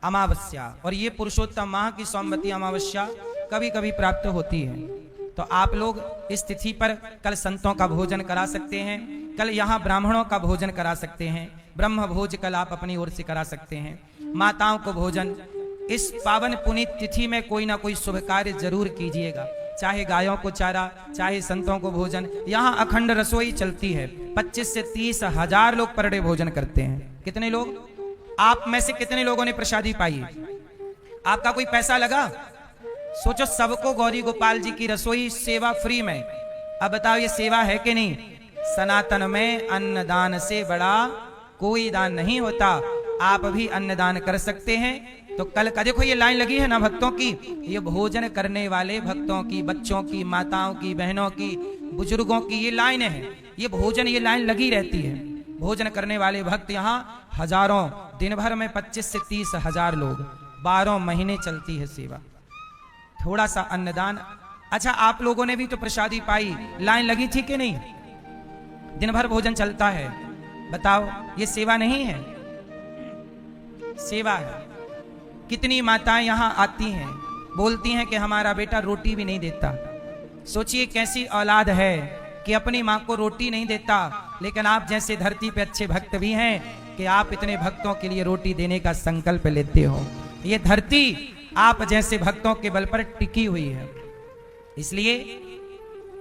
अमावस्या। और ये पुरुषोत्तम माह की सोमवती अमावस्या कभी कभी प्राप्त होती है। तो आप लोग इस तिथि पर कल संतों का भोजन करा सकते हैं, कल यहाँ ब्राह्मणों का भोजन करा सकते हैं, ब्रह्म भोज कल आप अपनी ओर से करा सकते हैं, माताओं को भोजन। इस पावन पुनीत तिथि में कोई ना कोई शुभ कार्य जरूर कीजिएगा, चाहे गायों को चारा, चाहे संतों को भोजन। यहाँ अखंड रसोई चलती है, 25 से 30 हजार लोग पर डे भोजन करते हैं। कितने लोग? आप में से कितने लोगों ने प्रसादी पाई? आपका कोई पैसा लगा? सोचो, सबको गौरी गोपाल जी की रसोई सेवा फ्री में। अब बताओ ये सेवा है कि नहीं? सनातन में अन्नदान से बड़ा कोई दान नहीं होता, आप भी अन्नदान कर सकते हैं। तो कल का देखो ये लाइन लगी है ना भक्तों की, ये भोजन करने वाले भक्तों की, बच्चों की, माताओं की, बहनों की, बुजुर्गों की ये लाइन है। ये भोजन ये लाइन लगी रहती है। भोजन करने वाले भक्त यहाँ हजारों, दिन भर में 25 से 30 हजार लोग, 12 महीने चलती है सेवा। थोड़ा सा अन्नदान। अच्छा, आप लोगों ने भी तो प्रसादी पाई, लाइन लगी थी कि नहीं? दिन भर भोजन चलता है, बताओ ये सेवा नहीं है? सेवा है। कितनी माताएं यहाँ आती हैं, बोलती हैं कि हमारा बेटा रोटी भी नहीं देता। सोचिए कैसी औलाद है कि अपनी माँ को रोटी नहीं देता, लेकिन आप जैसे धरती पे अच्छे भक्त भी हैं कि आप इतने भक्तों के लिए रोटी देने का संकल्प लेते हो। ये धरती आप जैसे भक्तों के बल पर टिकी हुई है। इसलिए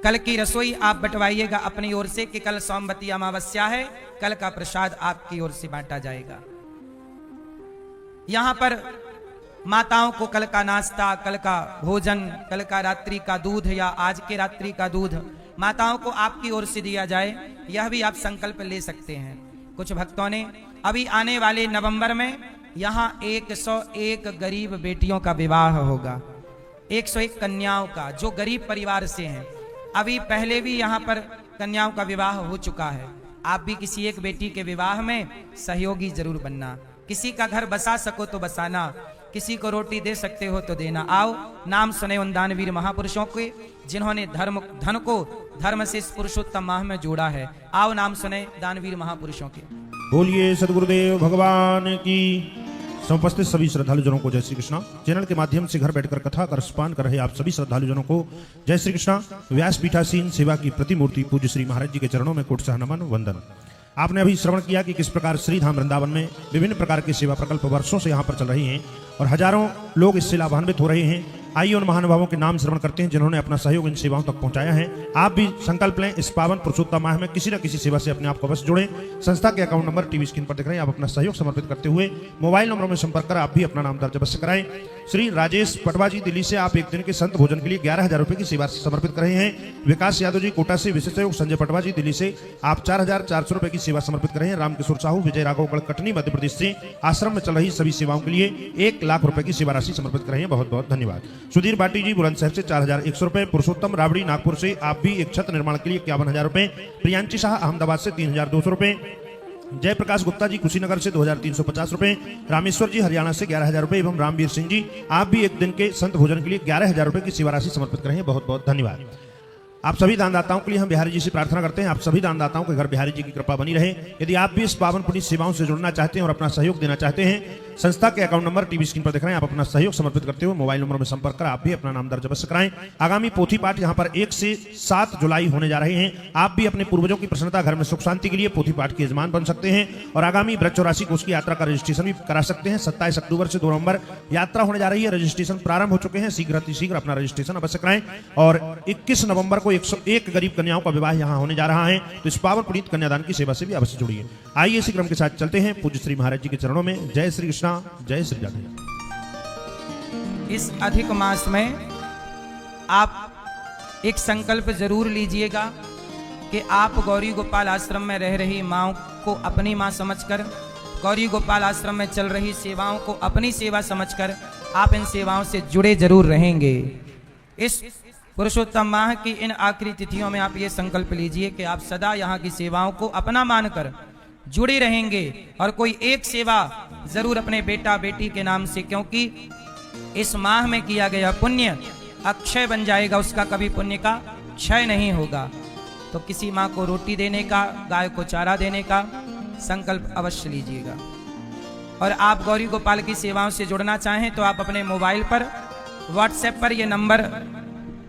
कल की रसोई आप बंटवाइएगा अपनी ओर से कि कल सोमवती अमावस्या है, कल का प्रसाद आपकी ओर से बांटा जाएगा। यहां पर माताओं को कल का नाश्ता, कल का भोजन, कल का रात्रि का दूध या आज के रात्रि का दूध माताओं को आपकी ओर से दिया जाए, यह भी आप संकल्प ले सकते हैं। कुछ भक्तों ने अभी आने वाले नवंबर में यहाँ 101 गरीब बेटियों का विवाह होगा, 101 कन्याओं का, जो गरीब परिवार से हैं। अभी पहले भी यहाँ पर कन्याओं का विवाह हो चुका है। आप भी किसी एक बेटी के विवाह में सहयोगी जरूर बनना। किसी का घर बसा सको तो बसाना, किसी को रोटी दे सकते हो तो देना। आओ नाम सुने उन दानवीर महापुरुषों के जिन्होंने धन को धर्म से इस पुरुषोत्तम माह में जोड़ा है। आओ नाम सुने दानवीर महापुरुषों के। बोलिए सदगुरुदेव भगवान की। समुपस्थित सभी श्रद्धालु जनों को जय श्री कृष्णा। चैनल के माध्यम से घर बैठकर कथा का रसपान कर रहे आप सभी श्रद्धालु जनों को जय श्री कृष्णा। व्यास पीठासीन सेवा की प्रतिमूर्ति पूज्य श्री महाराज जी के चरणों में कोटसह नमन वंदन। आपने अभी श्रवण किया कि किस प्रकार श्रीधाम वृंदावन में विभिन्न प्रकार के सेवा प्रकल्प वर्षों से यहाँ पर चल रही हैं और हजारों लोग इससे लाभान्वित हो रहे हैं। आइए उन महानुभावों के नाम श्रवण करते हैं जिन्होंने अपना सहयोग इन सेवाओं तक पहुंचाया है। आप भी संकल्प लें, इस पावन पुरुषोत्तम माह में किसी न किसी सेवा से अपने आप को अवश्य जोड़ें। संस्था के अकाउंट नंबर टीवी स्क्रीन पर दिख रहे हैं, आप अपना सहयोग समर्पित करते हुए मोबाइल नंबरों में संपर्क कर आप भी अपना नाम दर्ज अवश्य कराएं। श्री राजेश पटवा जी दिल्ली से आप एक दिन के संत भोजन के लिए 11,000 रुपए की सेवा समर्पित कर रहे हैं। विकास यादव जी कोटा से, विशेष सहयोग संजय पटवा जी दिल्ली से आप 4,400 रुपए की सेवा समर्पित कर रहे हैं। रामकिशोर साहू विजय राघवगढ़ कटनी मध्य प्रदेश से आश्रम में चल रही सभी सेवाओं के लिए 1 लाख रुपए की सेवा राशि समर्पित कर रहे हैं। बहुत बहुत धन्यवाद। सुधीर बाटी जी बुलंदशहर से 4,100 रुपए। पुरुषोत्तम राबड़ी नागपुर से आप भी एक छत निर्माण के लिए 51,000 रुपए। प्रियांशी शाह अहमदाबाद से 3,200 रुपए। जयप्रकाश गुप्ता जी कुशीनगर से 2,350 रुपए। रामेश्वर जी हरियाणा से 11,000 रुपए एवं रामवीर सिंह जी आप भी एक दिन के संत भोजन के लिए 11,000 रुपए की सेवा राशि समर्पित कर रहे हैं। बहुत बहुत धन्यवाद। आप सभी दानदाताओं के लिए हम बिहारी जी से प्रार्थना करते हैं, आप सभी दानदाताओं के घर बिहारी जी की कृपा बनी रहे। यदि आप भी इस पावन पुण्य सेवाओं से जुड़ना चाहते हैं और अपना सहयोग देना चाहते हैं, संस्था के अकाउंट नंबर टीवी स्क्रीन पर दिख रहे हैं, आप अपना सहयोग समर्पित करते हुए मोबाइल नंबर में संपर्क कर आप भी अपना नाम दर्ज अवश्य कराएं। आगामी पोथी पाठ यहाँ पर 1 से 7 जुलाई होने जा रहे हैं। आप भी अपने पूर्वजों की प्रसन्नता, घर में सुख शांति के लिए पोथी पाठ के यजमान बन सकते हैं और आगामी वृक्ष चौरासी कोष की यात्रा का रजिस्ट्रेशन भी करा सकते हैं। 27 अक्टूबर से 2 नवंबर यात्रा होने जा रही है। रजिस्ट्रेशन प्रारंभ हो चुके हैं, शीघ्र अपना रजिस्ट्रेशन अवश्य कराएं। और 21 नवंबर को 101 गरीब कन्याओं का विवाह यहाँ होने जा रहा है, तो इस पावन पुनीत कन्यादान की सेवा से भी अवश्य जुड़िए। आइए इसी क्रम के साथ चलते हैं पूज्य श्री महाराज जी के चरणों में। जय श्री कृष्णा, जय श्री राधे। इस अधिक मास में आप एक संकल्प जरूर लीजिएगा कि आप गौरी गोपाल आश्रम में रह रही माँ को अपनी माँ समझकर, गौरी गोपाल आश्रम में चल रही सेवाओं को अपनी सेवा समझकर आप इन सेवाओं से जुड़े जरूर रहेंगे। इस पुरुषोत्तम माह की इन आखिरी तिथियों में आप ये संकल्प लीजिए कि आप सदा यहाँ की सेवाओं को अपना मानकर जुड़े रहेंगे और कोई एक सेवा जरूर अपने बेटा बेटी के नाम से, क्योंकि इस माह में किया गया पुण्य अक्षय बन जाएगा, उसका कभी पुण्य का क्षय नहीं होगा। तो किसी माँ को रोटी देने का, गाय को चारा देने का संकल्प अवश्य लीजिएगा। और आप गौरी गोपाल की सेवाओं से जुड़ना चाहें तो आप अपने मोबाइल पर व्हाट्सएप पर ये नंबर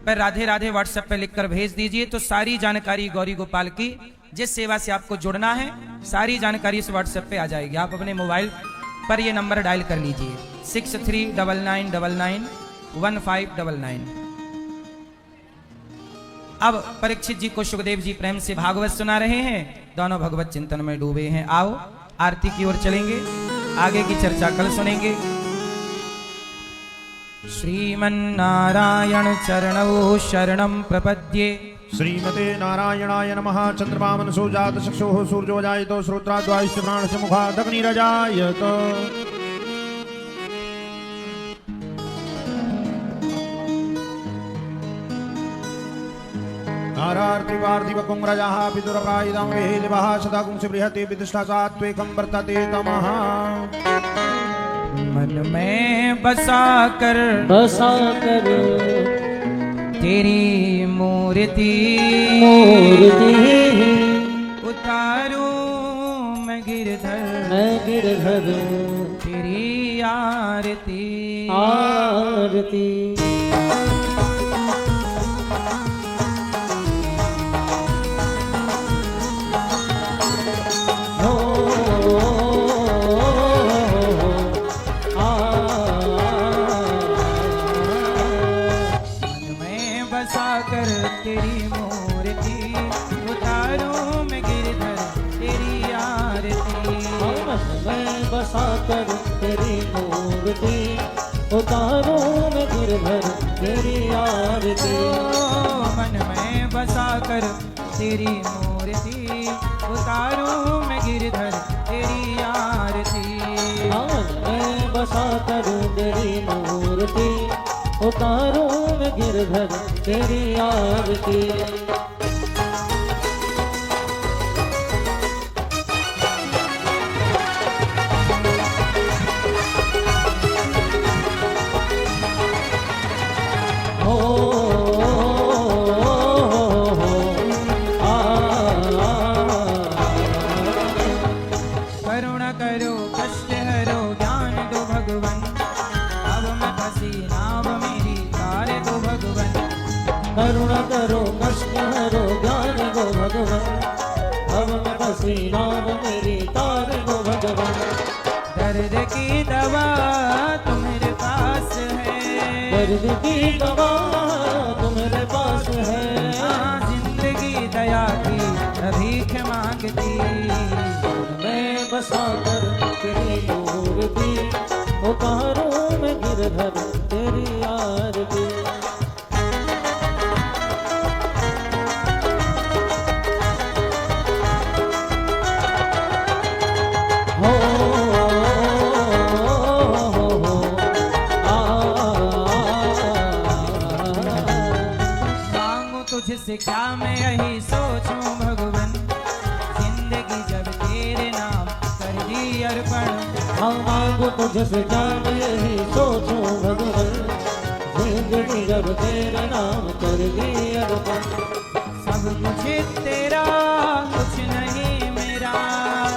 पर राधे राधे व्हाट्सएप पर लिखकर भेज दीजिए, तो सारी जानकारी गौरी गोपाल की जिस सेवा से आपको जुड़ना है सारी जानकारी इस व्हाट्सएप पे आ जाएगी। आप अपने मोबाइल पर ये नंबर डायल कर लीजिए 6399991599। अब परीक्षित जी को सुखदेव जी प्रेम से भागवत सुना रहे हैं, दोनों भगवत चिंतन में डूबे हैं। आओ आरती की ओर चलेंगे, आगे की चर्चा कल सुनेंगे। श्रीमन्नारायण चरणौ शरणं प्रपद्ये श्रीमते नारायणाय नमः। चंद्रमा मनसो जात चक्षुः सूर्यो जायतो श्रोत्राद्वायुश्च प्राणस्य मुखादग्निरजायत। नारार्ति पार्थिव कुंग्रजाः पितुरप्रायिदं वेदिवः सदा कुंसि बृहति विदिष्टा सात्विकं वर्तते तमः। मन में बसा कर तेरी मूर्ति उतारूं मैं गिरधर तेरी आरती तेरी मूर्ति उतारूं मैं गिरधर तेरी आरती। मैं बसा कर तेरी मूर्ति उतारूं मैं गिरधर तेरी आरती। मन में बसा कर तेरी मूर्ति उतारूं मैं गिरधर तेरी आरती। मन में बसा कर तेरी मूर्ति उतारूं मैं गिरधर तेरी आरती। करुणा करो कष्ट हरो ज्ञान दो भगवन अब मैं फंसी नाव मेरी तार दो भगवन। करुणा करो कष्ट हरो ज्ञान दो भगवन अब मैं फंसी नाव मेरी तार दो भगवन। दर्द की दवा तुम्हारे पास है दर्द की दवा तुम्हारे पास है। जिंदगी दया की भीख मांगती। मैं बसा कर तेरी मूर्ति उतारूं मैं गिरधर तेरी आरती। तुझसे क्या मैं यही सोचूं भगवन जिंदगी जब तेरे नाम कर दी अर्पण। मांगो तुझसे क्या मैं यही सोचूं भगवन जिंदगी जब तेरे नाम कर दी अर्पण। सब कुछ तेरा कुछ नहीं मेरा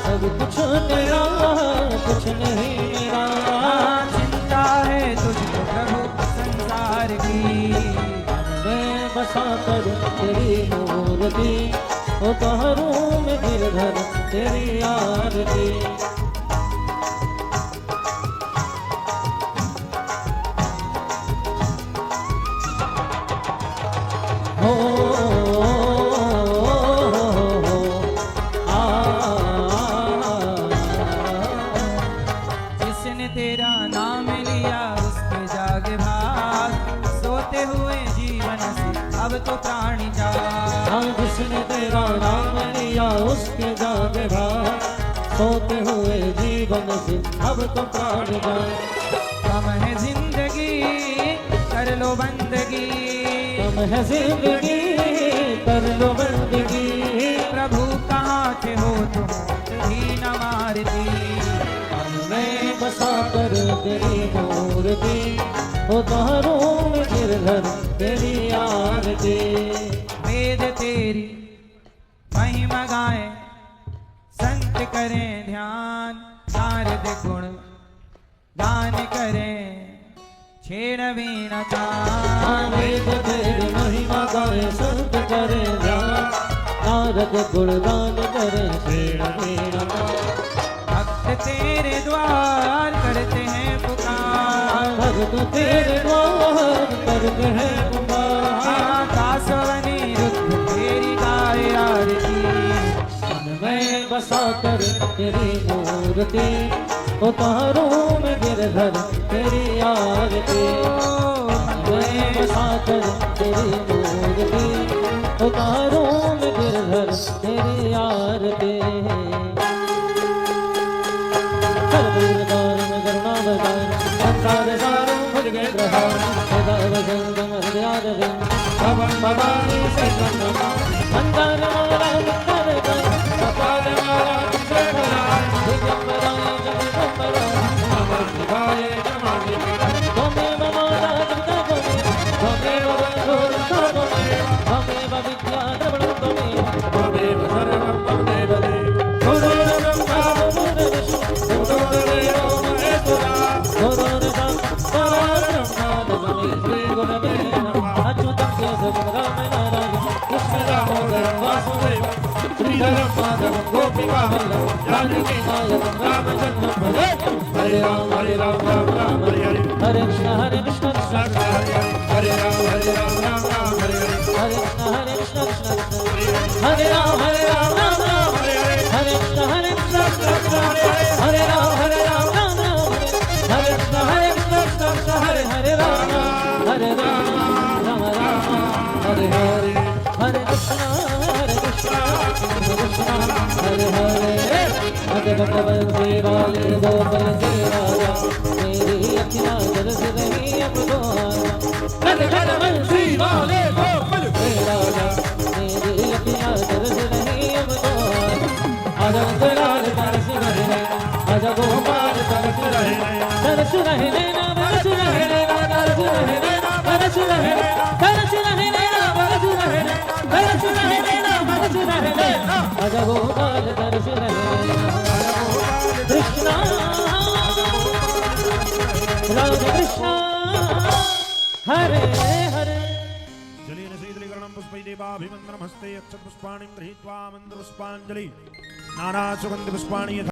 सब कुछ तेरा कुछ नहीं मेरा। चिंता है तुझको प्रभु संसार की। बसा कर तेरी मूर्ति उतारूं मैं गिरधर तेरी आरती। हो जिसने तेरा नाम लिया उसके जागे भाग सोते हुए जीवन से अब तो प्राणी जा। जिसने तेरा नाम लिया उसके जागे भाग सोते हुए जीवन से अब तो प्राण जा। कम है जिंदगी कर लो बंदगी कम है जिंदगी कर लो बंदगी। प्रभु कहाँ के हो तुम भी न मारती। मैं बसा कर तेरी मूर्ति उतारूं मैं गिरधर तेरी आरती। वेद तेरी महिमा गाए संत करें ध्यान नारद गुण गान करें छेड़ वीणा तान। वेद तेरी महिमा गाए संत करे ध्यान नारद गुणगान करे छेड़ वीणा तान। भक्त तेरे द्वार करते हैं पुकार भक्त तेरे द्वार करते हैं पुकार। दासवनी रुद्र तेरी गाय आरती। मैं बसा कर तेरी मूर्ति उतारूं मैं गिरधर तेरी आरती। मैं बसा कर तेरी मूर्ति उतारूं मैं गिरधर तेरी आरती सर्वदूर दारुण करुणावतार संसार सारं भुजगेन्द्रहार सदा वसन्तं हृदयारविं भवं भवानी शरणं मन्दारमाला मन्दारकाय कपालमाला कुशलधराय दिगम्बराय जगदम्बराय नमः शिवाय नमामि त्वमेव माता पिता त्वमेव बन्धुरक्षा त्वमेव विद्याद्रविणं त्वमेव सर्वं त्वमेव गुरुर्ब्रह्मा गुरुर्विष्णुः गुरुर्देवो महेश्वरः गुरुर्साक्षात् परब्रह्म तस्मै श्रीगुरवे नमः अच्युतं केशवं रामनारायणं कृष्णदामोदरं वासुदेवं श्रीधरं माधवं गोपिकावल्लभं जानकीनायकं रामचन्द्रं भजे हरे राम राम राम हरे हरे हरे कृष्ण कृष्ण हरे राम राम राम हरे हरे हरे कृष्ण कृष्ण हरे राम राम राम हरे हरे हरे कृष्ण कृष्ण हरे राम राम राम हरे कृष्ण हरे हरे राम राम हरे हरे कृष्ण हरे हरे हरे भगवान श्री वाले गोपाल के राजा मेरी अखियां दर्श रही अब तो हरे भगवान श्री वाले गोपाल के राजा मेरी अखियां दर्श रही अब तो आजा लाल दर्श रहे आजा गोपाल दर्श रहे दर्श रहे नैना दर्श रहे नैना दर्श रहे नैना दर्श रहे दर्श रहे नैना दर्श रहे दर्श रहे नैना दर्श रहे आजा गोपाल दर्श रहे कृष्णा राधे कृष्णा हरे हरे जलेन शीतलीकरणं पुष्पै देवाभिवन्दनं हस्ते अक्षत पुष्पाणि गृहीत्वा मन्त्रपुष्पाञ्जलि नाना सुगन्धि पुष्पाणि